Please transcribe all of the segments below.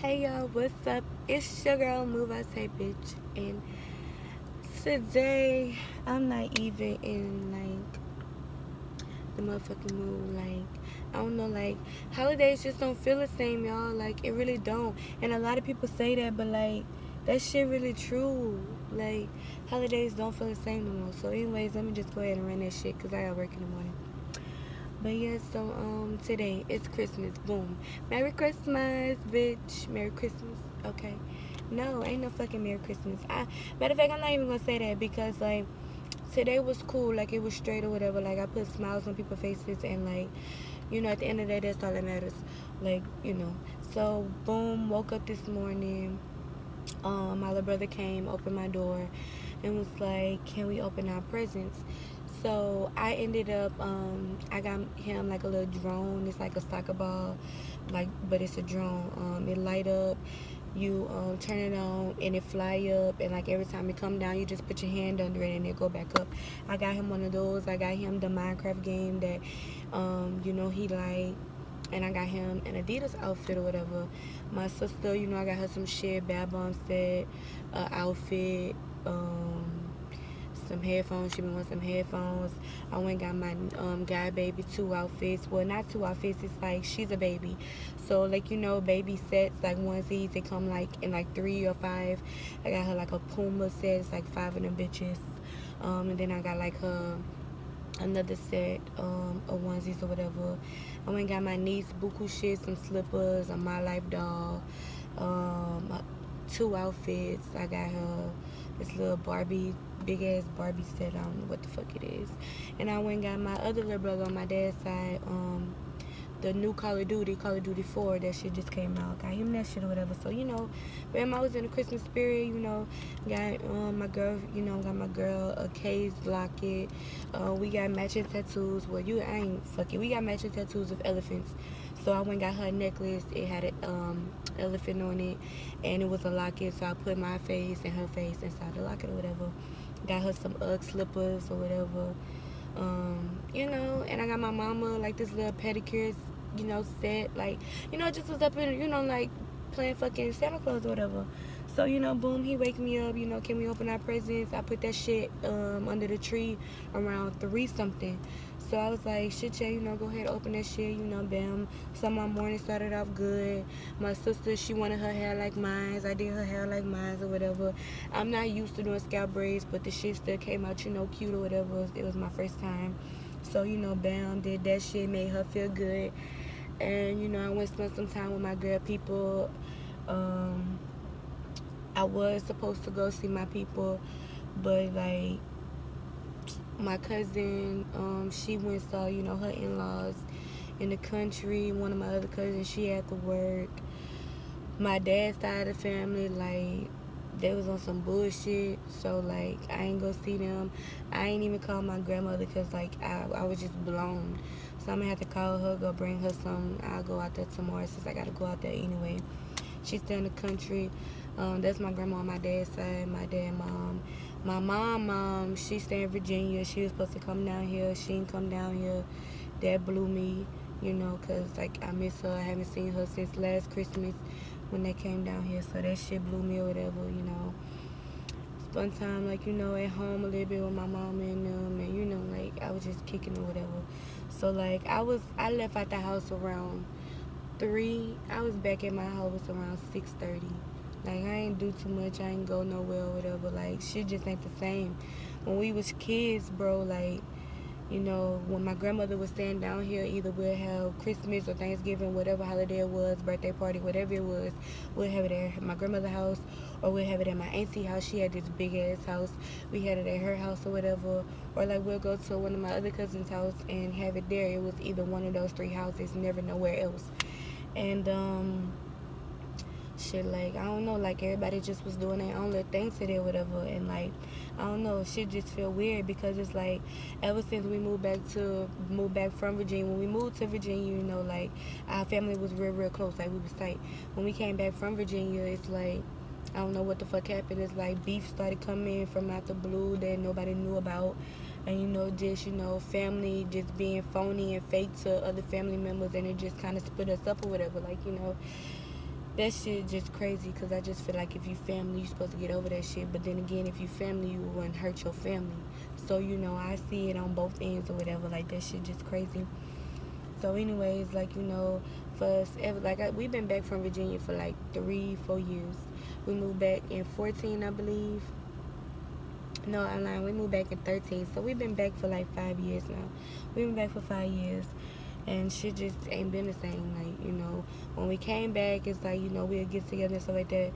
Hey y'all, what's up? It's your girl Move I Say Bitch, and today I'm not even in the motherfucking mood. I don't know, holidays just don't feel the same, y'all. It really don't. And a lot of people say that, but that shit really true. Holidays don't feel the same no more. So anyways, let me just go ahead and run that shit because I got work in the morning. But yeah, so today it's Christmas. Boom. Merry Christmas, bitch. Merry Christmas. Okay. No, ain't no fucking Merry Christmas. Matter of fact, I'm not even gonna say that because today was cool. It was straight or whatever. I put smiles on people's faces and at the end of the day, that's all that matters. Like, you know. So boom, woke up this morning. My little brother came, opened my door, and was like, "Can we open our presents?" So I ended up, I got him a little drone. It's like a soccer ball, but it's a drone. It light up. You turn it on and it fly up, and every time it come down, you just put your hand under it and it go back up. I got him one of those. I got him the Minecraft game that, he like. And I got him an Adidas outfit or whatever. My sister, I got her some shit, Bad Bomb set, outfit, some headphones. She been wanting some headphones. I went and got my guy baby 2 outfits. Well, not 2 outfits. It's she's a baby, so baby sets onesies. They come in 3 or 5. I got her a Puma set. It's 5 of them bitches. And then I got her another set of onesies or whatever. I went and got my niece buku shit, some slippers, a My Life doll, 2 outfits. I got her this little Barbie, big ass Barbie set. I don't know what the fuck it is. And I went and got my other little brother on my dad's side, the new Call of Duty 4. That shit just came out. Got him that shit or whatever. So when I was in the Christmas spirit, got my girl, got my girl a case locket. We got matching tattoos. Well, I ain't fuck it. We got matching tattoos of elephants. So I went and got her a necklace. It had an elephant on it, and it was a locket. So I put my face and her face inside the locket or whatever. Got her some UGG slippers or whatever. And I got my mama this little pedicure, set. Just was up in, playing fucking Santa Claus or whatever. So, boom, he wake me up, can we open our presents? I put that shit under the tree around 3 something. So I was like, shit, yeah, go ahead, open that shit, bam. So my morning started off good. My sister, she wanted her hair like mine. I did her hair like mine or whatever. I'm not used to doing scalp braids, but the shit still came out, cute or whatever. It was my first time. So, bam, did that shit, made her feel good. And, I went spent some time with my girl people. I was supposed to go see my people, but my cousin, she went saw, her in-laws in the country. One of my other cousins, she had to work. My dad's side of the family, they was on some bullshit. So, I ain't go see them. I ain't even call my grandmother because, I was just blown. So, I'm going to have to call her, go bring her some. I'll go out there tomorrow since I got to go out there anyway. She's still in the country. That's my grandma on my dad's side, my dad, mom. My mom, she stay in Virginia. She was supposed to come down here. She didn't come down here. That blew me, because, I miss her. I haven't seen her since last Christmas when they came down here. So that shit blew me or whatever, Spent time, at home a little bit with my mom and them. And, I was just kicking or whatever. So, I left out the house around 3. I was back at my house around 6:30. I ain't do too much. I ain't go nowhere or whatever. Shit just ain't the same. When we was kids, bro, when my grandmother was staying down here, either we'll have Christmas or Thanksgiving, whatever holiday it was, birthday party, whatever it was, we'll have it at my grandmother's house, or we'll have it at my auntie house. She had this big ass house. We had it at her house or whatever. Or we'll go to one of my other cousins' house and have it there. It was either one of those 3 houses, never nowhere else. And shit, I don't know, everybody just was doing their own little thing today or whatever. And I don't know, shit just feel weird because it's ever since we moved back from Virginia, when we moved to Virginia, our family was real close, we was tight. When we came back from Virginia, it's I don't know what the fuck happened. It's beef started coming from out the blue that nobody knew about. And just family just being phony and fake to other family members, and it just kind of split us up or whatever. that shit just crazy, because I just feel like if you family, you supposed to get over that shit. But then again, if you family, you wouldn't hurt your family. So, I see it on both ends or whatever. Like, that shit just crazy. So, anyways, like, for us, we've been back from Virginia for like 3-4 years. We moved back in 14, I believe. No, I'm lying. We moved back in 13. So, we've been back for like 5 years now. We've been back for 5 years. And shit just ain't been the same. Like, when we came back, it's like, we'll get together and stuff like that.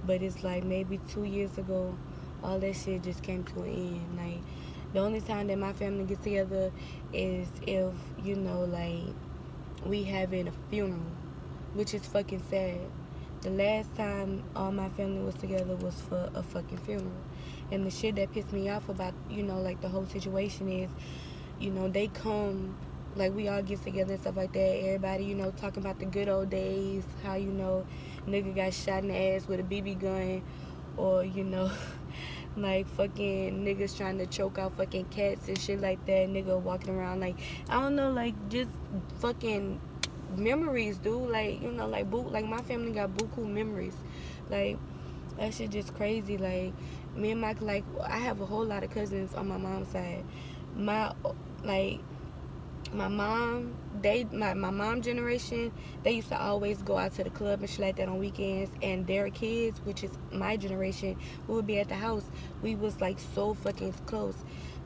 But it's like maybe 2 years ago, all that shit just came to an end. Like, the only time that my family gets together is if, like, we having a funeral, which is fucking sad. The last time all my family was together was for a fucking funeral. And the shit that pissed me off about, like, the whole situation is, they come, like, we all get together and stuff like that. Everybody, talking about the good old days, how, nigga got shot in the ass with a BB gun, or, like, fucking niggas trying to choke out fucking cats and shit like that. Nigga walking around, like, I don't know, like, just fucking memories, dude. Like, like my family got buku memories. Like, that shit just crazy. Like, me and like, I have a whole lot of cousins on my mom's side. My mom, my mom generation, they used to always go out to the club and shit like that on weekends. And their kids, which is my generation, we would be at the house. We was like so fucking close.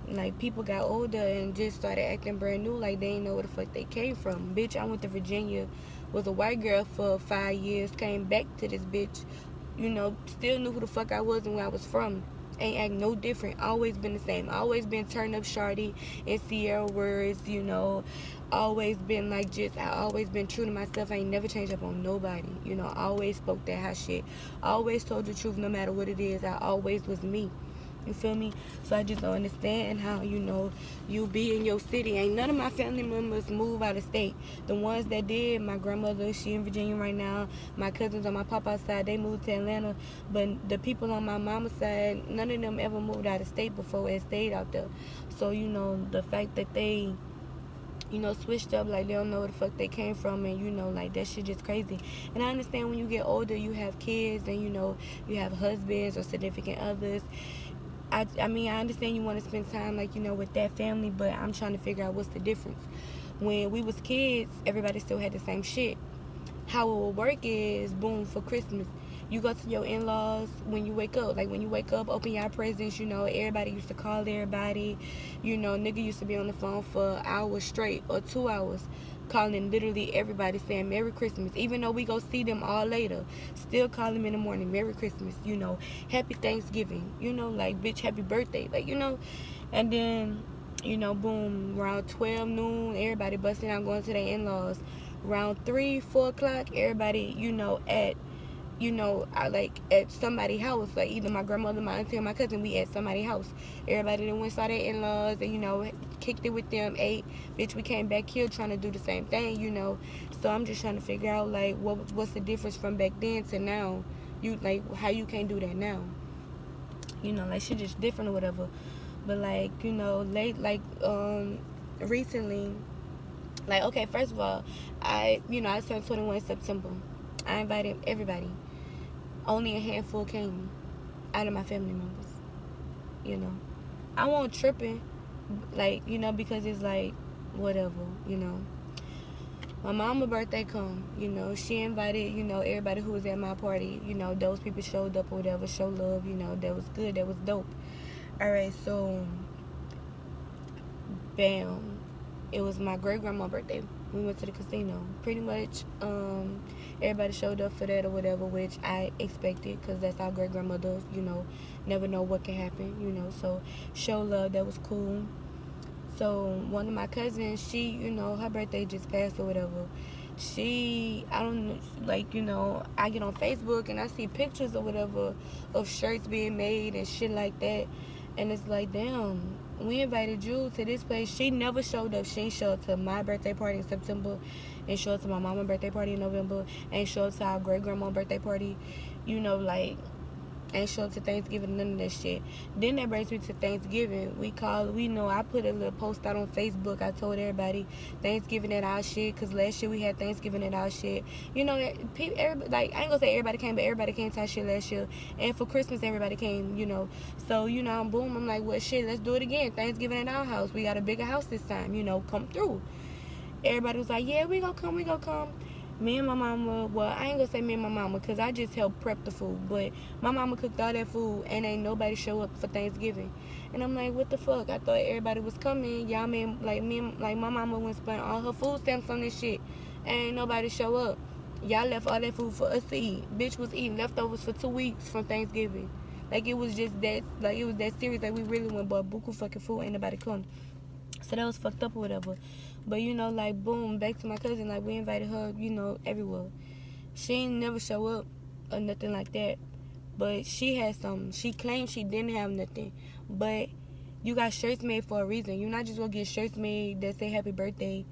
Like, people got older and just started acting brand new, like they didn't know where the fuck they came from. Bitch, I went to Virginia, was a white girl for 5 years, came back to this bitch, still knew who the fuck I was and where I was from. Ain't act no different. Always been the same. Always been turned up shawty in Sierra words, Always been like, I always been true to myself. I ain't never changed up on nobody. I always spoke that hot shit. Always told the truth no matter what it is. I always was me. You feel me? So I just don't understand how, you be in your city. Ain't none of my family members move out of state. The ones that did, my grandmother, she in Virginia right now. My cousins on my papa's side, they moved to Atlanta. But the people on my mama's side, none of them ever moved out of state before and stayed out there. So, the fact that they, switched up, like, they don't know where the fuck they came from, and, like, that shit just crazy. And I understand when you get older, you have kids, and, you have husbands or significant others. I mean, I understand you want to spend time, like, with that family, but I'm trying to figure out what's the difference. When we was kids, everybody still had the same shit. How it will work is, boom, for Christmas, you go to your in-laws when you wake up. Like, when you wake up, open your presents, everybody used to call everybody. Nigga used to be on the phone for hours straight or 2 hours, calling literally everybody saying Merry Christmas. Even though we go see them all later, still call them in the morning, Merry Christmas, Happy Thanksgiving, like, bitch, happy birthday, like, and then, boom, around 12 noon, everybody busting out going to their in-laws. Around 3-4 o'clock, everybody, I like at somebody's house, like either my grandmother, my auntie, or my cousin, we at somebody's house. Everybody then went saw their in-laws and, kicked it with them, ate. Bitch, we came back here trying to do the same thing, So I'm just trying to figure out, like, what's the difference from back then to now? Like, how you can't do that now? Like, shit just different or whatever. But, like, recently, like, okay, first of all, I turned 21 in September. I invited everybody. Only a handful came out of my family members. I won't tripping, like, because it's like, whatever, My mama's birthday come, she invited, everybody who was at my party, those people showed up or whatever, show love, that was good, that was dope. Alright, so, bam, it was my great-grandma's birthday. We went to the casino. Pretty much, everybody showed up for that or whatever, which I expected, because that's our great-grandma does, never know what can happen, so show love, that was cool. So one of my cousins, she, her birthday just passed or whatever. I don't know, like, I get on Facebook and I see pictures or whatever of shirts being made and shit like that. And it's like, damn, we invited you to this place. She never showed up. She ain't showed up to my birthday party in September, ain't showed up to my mama's birthday party in November, ain't showed up to our great-grandma's birthday party. Like, Ain't show up to Thanksgiving, none of that shit. Then that brings me to Thanksgiving. We know, I put a little post out on Facebook. I told everybody Thanksgiving at our shit, because last year we had Thanksgiving at our shit. You know, everybody, like, I ain't gonna say everybody came, but everybody came to our shit last year. And for Christmas, everybody came, you know. So, you know, boom, I'm like, well, shit, let's do it again. Thanksgiving at our house. We got a bigger house this time, you know, come through. Everybody was like, yeah, we gonna come. Me and my mama, well, I ain't gonna say me and my mama, because I just helped prep the food, but my mama cooked all that food, and ain't nobody show up for Thanksgiving. And I'm like, what the fuck? I thought everybody was coming. Y'all man, like, like, my mama went spend all her food stamps on this shit, and ain't nobody show up. Y'all left all that food for us to eat. Bitch was eating leftovers for 2 weeks from Thanksgiving. Like, it was just that, like, it was that serious. Like, we really went bought buku fucking food, ain't nobody come. So that was fucked up or whatever. But, you know, like, boom, back to my cousin. Like, we invited her, you know, everywhere. She ain't never show up or nothing like that. But she had something. She claimed she didn't have nothing. But you got shirts made for a reason. You're not just going to get shirts made that say happy birthday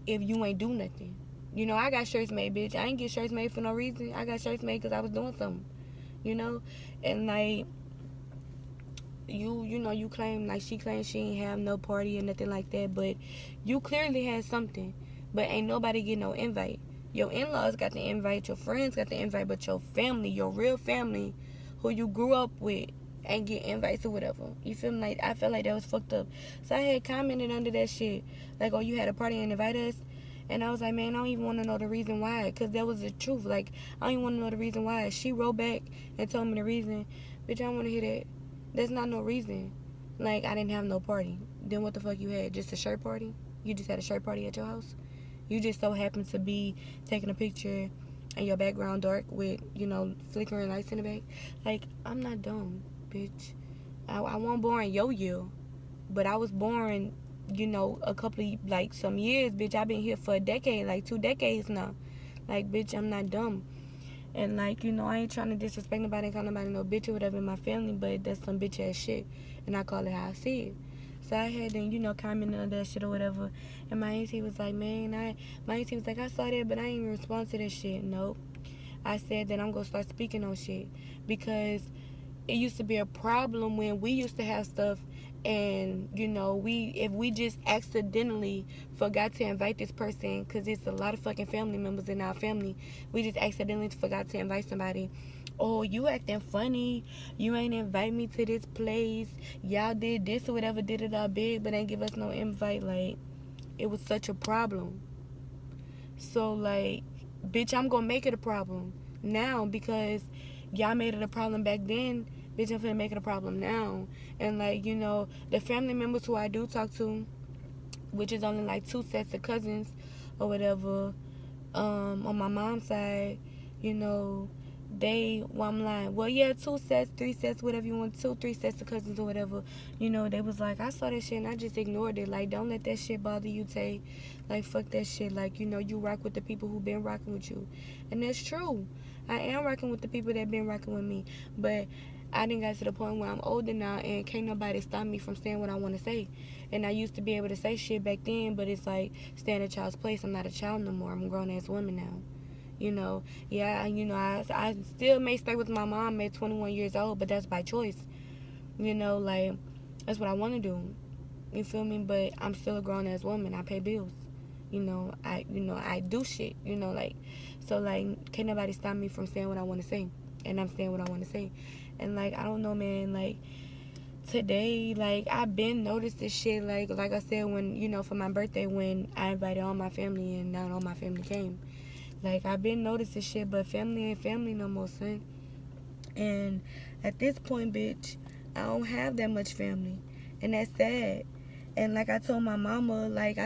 if you ain't do nothing. You know, I got shirts made, bitch. I ain't get shirts made for no reason. I got shirts made because I was doing something. You know? And, like, you know, you claim, like, she claimed she ain't have no party or nothing like that, but you clearly had something, but ain't nobody get no invite. Your in-laws got the invite, your friends got the invite, but your family, your real family, who you grew up with, ain't get invites or whatever. You feel me? Like, I felt like that was fucked up. So I had commented under that shit, like, oh, you had a party and invited us? And I was like, man, I don't even want to know the reason why, because that was the truth. Like, I don't even want to know the reason why. She wrote back and told me the reason. Bitch, I don't want to hear that. That's not no reason. Like, I didn't have no party. Then what the fuck you had? Just a shirt party? You just had a shirt party at your house? You just so happened to be taking a picture and your background dark with, you know, flickering lights in the back? Like, I'm not dumb, bitch. I wasn't born yo-yo, but I was born, you know, a couple of, like, some years, bitch. I've been here for a decade, like 2 decades now. Like, bitch, I'm not dumb. And, like, you know, I ain't trying to disrespect nobody, call nobody no bitch or whatever in my family, but that's some bitch ass shit. And I call it how I see it. So I had them, you know, commenting on that shit or whatever. And my auntie was like, man, my auntie was like, I saw that, but I ain't even respond to that shit. Nope. I said that I'm going to start speaking on shit. Because it used to be a problem when we used to have stuff, and, you know, if we just accidentally forgot to invite this person, because it's a lot of fucking family members in our family, we just accidentally forgot to invite somebody. Oh, you acting funny, you ain't invite me to this place, y'all did this or whatever, did it all big, but ain't give us no invite. Like, it was such a problem. So, like, bitch, I'm gonna make it a problem now, because y'all made it a problem back then. Bitch, I'm finna make it a problem now. And, like, you know, the family members who I do talk to, which is only like 2 sets of cousins or whatever, on my mom's side, you know, I'm lying. Well, yeah, 2 sets, 3 sets, whatever you want, 2, 3 sets of cousins or whatever. You know, they was like, I saw that shit and I just ignored it. Like, don't let that shit bother you, Tay. Like, fuck that shit. Like, you know, you rock with the people who been rocking with you. And that's true. I am rocking with the people that been rocking with me. But I didn't get to the point where I'm older now and can't nobody stop me from saying what I want to say. And I used to be able to say shit back then, but it's like, stay in a child's place. I'm not a child no more. I'm a grown-ass woman now. You know, yeah, you know, I still may stay with my mom at 21 years old, but that's by choice. You know, like, that's what I want to do. You feel me? But I'm still a grown-ass woman. I pay bills. You know, I do shit. You know, like, so, like, can't nobody stop me from saying what I want to say. And I'm saying what I want to say. And, like, I don't know, man, like, today, like, I've been noticed this shit, like I said, when, you know, for my birthday, when I invited all my family and not all my family came. Like, I've been noticed this shit, but family ain't family no more, son. And at this point, bitch, I don't have that much family. And that's sad. And like I told my mama, like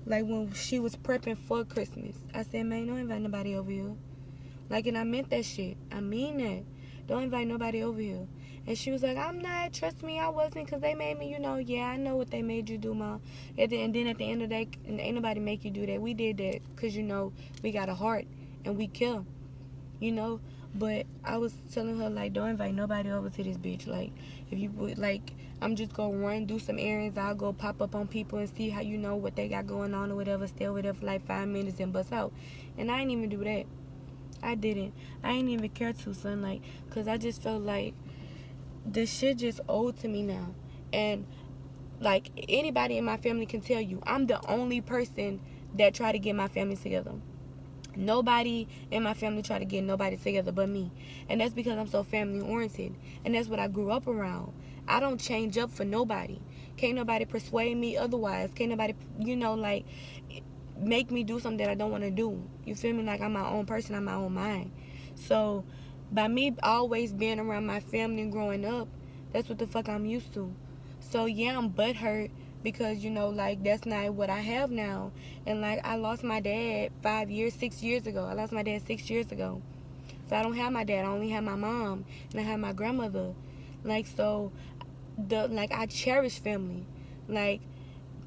when she was prepping for Christmas, I said, man, don't invite nobody over here. Like, and I meant that shit. I mean that. Don't invite nobody over here. And she was like, I'm not. Trust me, I wasn't, because they made me, you know. Yeah, I know what they made you do, Mom. And then at the end of the day, ain't nobody make you do that. We did that because, you know, we got a heart and we care, you know. But I was telling her, like, don't invite nobody over to this bitch. Like, if you would, like, I'm just going to run, do some errands. I'll go pop up on people and see how, you know, what they got going on or whatever. Stay over there for like 5 minutes and bust out. And I ain't even do that. I didn't. I ain't even care to, son. Like, cause I just felt like this shit just old to me now. And like anybody in my family can tell you, I'm the only person that try to get my family together. Nobody in my family try to get nobody together but me. And that's because I'm so family oriented. And that's what I grew up around. I don't change up for nobody. Can't nobody persuade me otherwise. Can't nobody, like make me do something that I don't want to do. You feel me? Like I'm my own person, I'm my own mind. So by me always being around my family and growing up, that's what the fuck I'm used to. So yeah, I'm butthurt because like that's not what I have now. And like I lost my dad 6 years ago. I lost my dad 6 years ago. So I don't have my dad. I only have my mom and I have my grandmother. Like so, I cherish family. Like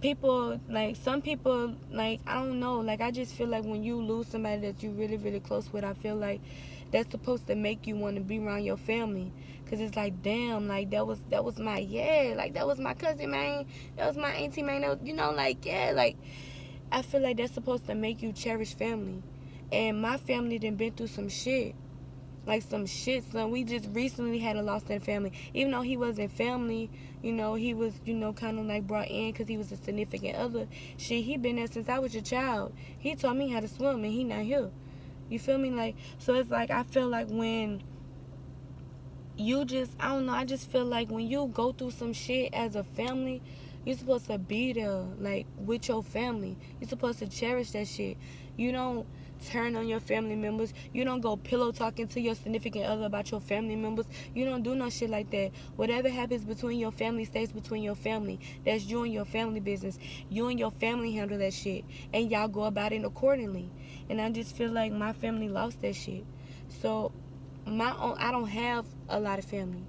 people, like some people, like I don't know, like I just feel like when you lose somebody that you really really close with, I feel like that's supposed to make you want to be around your family, because it's like damn, like that was my, yeah, like that was my cousin, man, that was my auntie, man, that was, like, yeah, like I feel like that's supposed to make you cherish family. And my family done been through some shit, like some shit, son. We just recently had a loss in the family. Even though he wasn't family, he was, kind of like brought in because he was a significant other. Shit, he been there since I was a child. He taught me how to swim and he not here. You feel me? Like, so it's like, I feel like when you just, I don't know, I just feel like when you go through some shit as a family, you're supposed to be there, like, with your family. You're supposed to cherish that shit. You don't turn on your family members. You don't go pillow talking to your significant other about your family members. You don't do no shit like that. Whatever happens between your family stays between your family. That's you and your family business. You and your family handle that shit. And y'all go about it accordingly. And I just feel like my family lost that shit. So, I don't have a lot of family.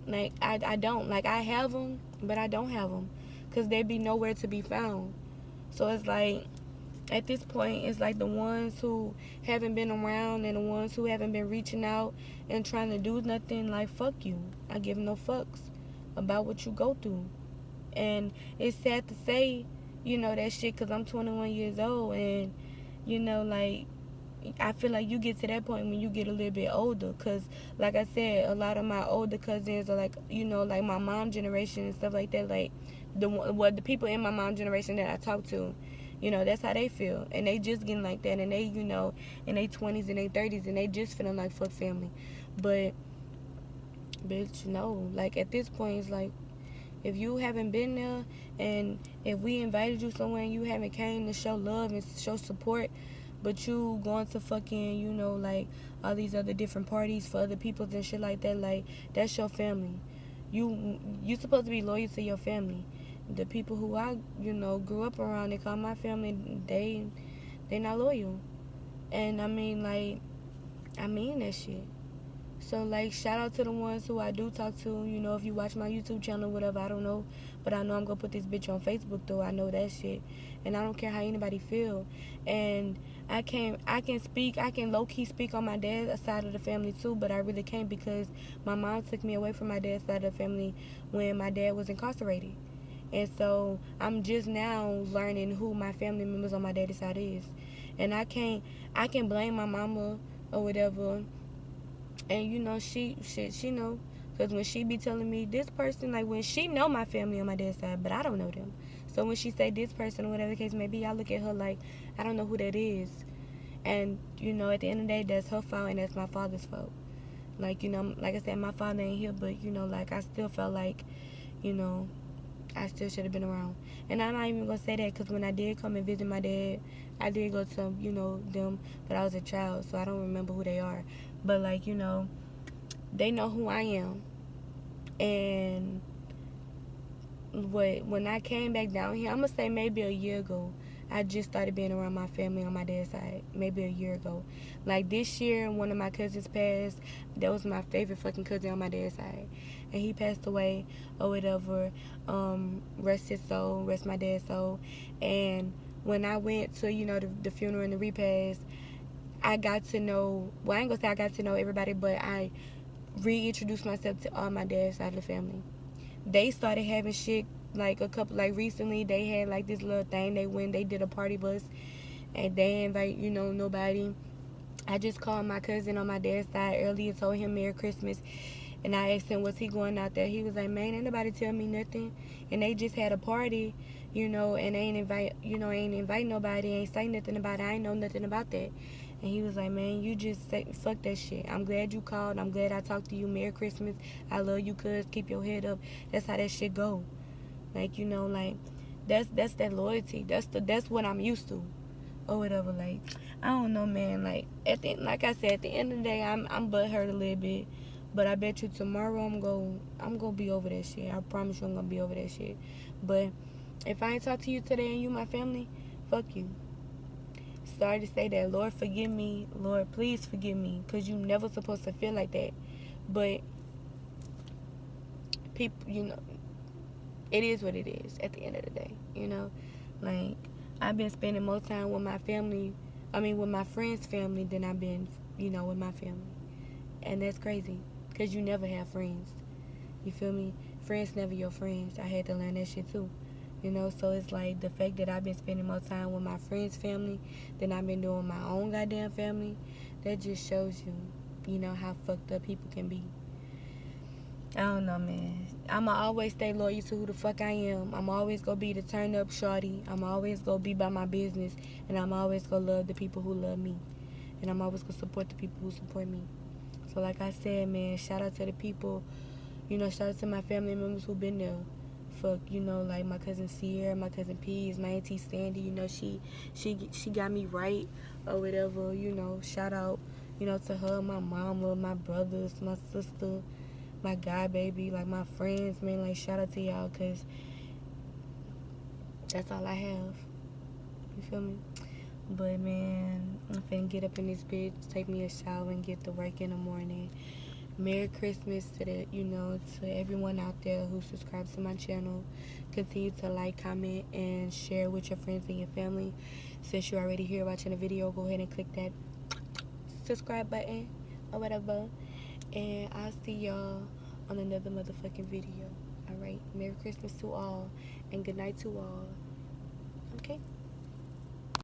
Like, I don't. Like, I have them, but I don't have them. Because they be nowhere to be found. So it's like, at this point, it's like the ones who haven't been around and the ones who haven't been reaching out and trying to do nothing, like, fuck you. I give no fucks about what you go through. And it's sad to say, that shit, because I'm 21 years old. And, like, I feel like you get to that point when you get a little bit older, because like I said, a lot of my older cousins are like, like my mom generation and stuff like that, like the people in my mom generation that I talk to, that's how they feel, and they just getting like that, and they, in their 20s and their 30s, and they just feeling like fuck family. But bitch, no, like at this point it's like, if you haven't been there, and if we invited you somewhere and you haven't came to show love and show support, but you going to fucking, like all these other different parties for other people and shit like that, like that's your family. You supposed to be loyal to your family. The people who I, grew up around, they call my family, they not loyal. And I mean, like, I mean that shit. So, like, shout out to the ones who I do talk to. If you watch my YouTube channel, whatever, I don't know. But I know I'm going to put this bitch on Facebook, though. I know that shit. And I don't care how anybody feel. And I can low-key speak on my dad's side of the family, too. But I really can't, because my mom took me away from my dad's side of the family when my dad was incarcerated. And so I'm just now learning who my family members on my daddy's side is. And I can blame my mama or whatever. And she know, because when she be telling me this person, like, when she know my family on my dad's side, but I don't know them. So when she say this person or whatever the case may be, I look at her like, I don't know who that is. And at the end of the day, that's her fault and that's my father's fault. Like, like I said, my father ain't here, but like, I still felt like, I still should have been around. And I'm not even gonna say that, because when I did come and visit my dad, I did go to them, but I was a child, so I don't remember who they are. But like, they know who I am. And when I came back down here, I'm gonna say maybe a year ago, I just started being around my family on my dad's side. Maybe a year ago. Like this year, one of my cousins passed. That was my favorite fucking cousin on my dad's side. And he passed away or whatever. Rest his soul, rest my dad's soul. And when I went to, the funeral and the repast, I got to know, well, I ain't gonna say I got to know everybody, but I reintroduced myself to all my dad's side of the family. They started having shit, like recently they had like this little thing. They did a party bus, and they invite, nobody. I just called my cousin on my dad's side earlier, told him Merry Christmas, and I asked him, was he going out there? He was like, man, ain't nobody tell me nothing. And they just had a party, and they ain't invite nobody, ain't say nothing about it. I ain't know nothing about that. And he was like, man, you just say, fuck that shit. I'm glad you called. I'm glad I talked to you. Merry Christmas. I love you, cuz. Keep your head up. That's how that shit go. Like, that's that loyalty. That's what I'm used to. Or whatever. Like, I don't know, man. Like, like I said, at the end of the day, I'm butthurt a little bit. But I bet you tomorrow I'm gonna be over that shit. I promise you I'm gonna be over that shit. But if I ain't talk to you today and you my family, fuck you. Sorry to say that. Lord, forgive me. Lord, please forgive me. Because you never supposed to feel like that. But people, it is what it is at the end of the day. Like, I've been spending more time with my family, with my friends' family than I've been, with my family. And that's crazy. Because you never have friends. You feel me? Friends never your friends. I had to learn that shit too. So it's like the fact that I've been spending more time with my friends' family than I've been doing my own goddamn family, that just shows you, how fucked up people can be. I don't know, man. I'ma always stay loyal to who the fuck I am. I'm always gonna be the turn up shorty. I'm always gonna be about my business. And I'm always gonna love the people who love me. And I'm always gonna support the people who support me. So like I said, man, shout out to the people, shout out to my family members who been there. Fuck, like my cousin Sierra, my cousin Peas, my auntie Sandy, she got me right or whatever, shout out, to her, my mama, my brothers, my sister, my god baby, like my friends, man, like shout out to y'all, cause that's all I have. You feel me? But man, I'm finna get up in this bitch, take me a shower, and get to work in the morning. Merry Christmas to to everyone out there who subscribes to my channel. Continue to like, comment, and share with your friends and your family. Since you're already here watching the video, go ahead and click that subscribe button or whatever. And I'll see y'all on another motherfucking video. Alright, Merry Christmas to all, and good night to all. Okay?